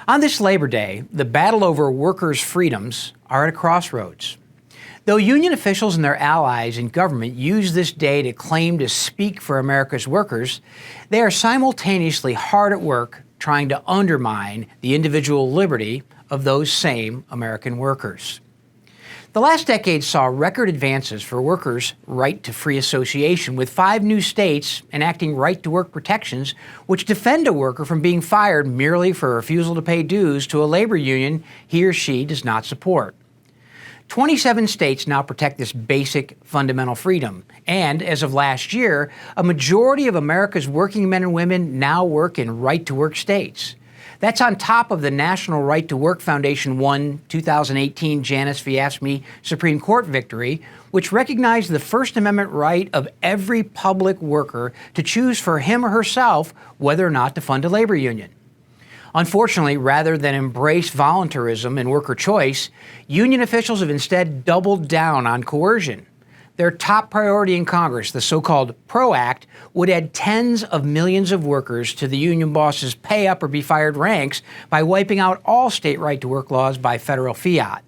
On this Labor Day, the battle over workers' freedoms are at a crossroads. Though union officials and their allies in government use this day to claim to speak for America's workers, they are simultaneously hard at work trying to undermine the individual liberty of those same American workers. The last decade saw record advances for workers' right to free association, with 5 new states enacting right-to-work protections which defend a worker from being fired merely for a refusal to pay dues to a labor union he or she does not support. 27 states now protect this basic fundamental freedom, and as of last year, a majority of America's working men and women now work in right-to-work states. That's on top of the National Right to Work Foundation won 2018 Janice v. AFSCME Supreme Court victory, which recognized the First Amendment right of every public worker to choose for him or herself whether or not to fund a labor union. Unfortunately, rather than embrace voluntarism and worker choice, union officials have instead doubled down on coercion. Their top priority in Congress, the so-called PRO Act, would add tens of millions of workers to the union bosses' pay up or be fired ranks by wiping out all state right-to-work laws by federal fiat.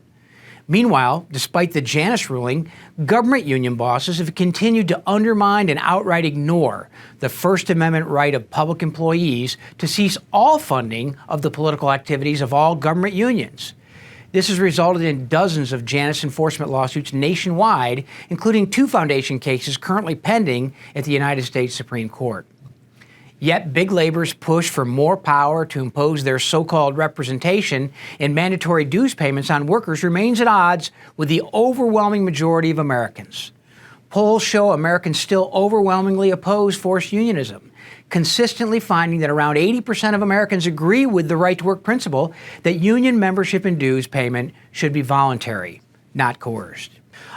Meanwhile, despite the Janus ruling, government union bosses have continued to undermine and outright ignore the First Amendment right of public employees to cease all funding of the political activities of all government unions. This has resulted in dozens of Janus enforcement lawsuits nationwide, including 2 foundation cases currently pending at the United States Supreme Court. Yet big labor's push for more power to impose their so-called representation and mandatory dues payments on workers remains at odds with the overwhelming majority of Americans. Polls show Americans still overwhelmingly oppose forced unionism, consistently finding that around 80% of Americans agree with the right-to-work principle that union membership and dues payment should be voluntary, not coerced.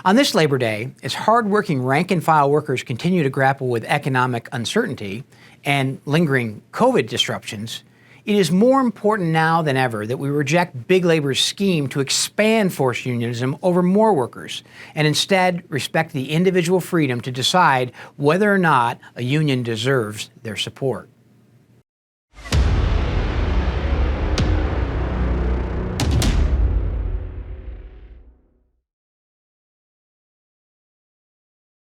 On this Labor Day, as hard-working rank-and-file workers continue to grapple with economic uncertainty and lingering COVID disruptions, it is more important now than ever that we reject big labor's scheme to expand forced unionism over more workers and instead respect the individual freedom to decide whether or not a union deserves their support.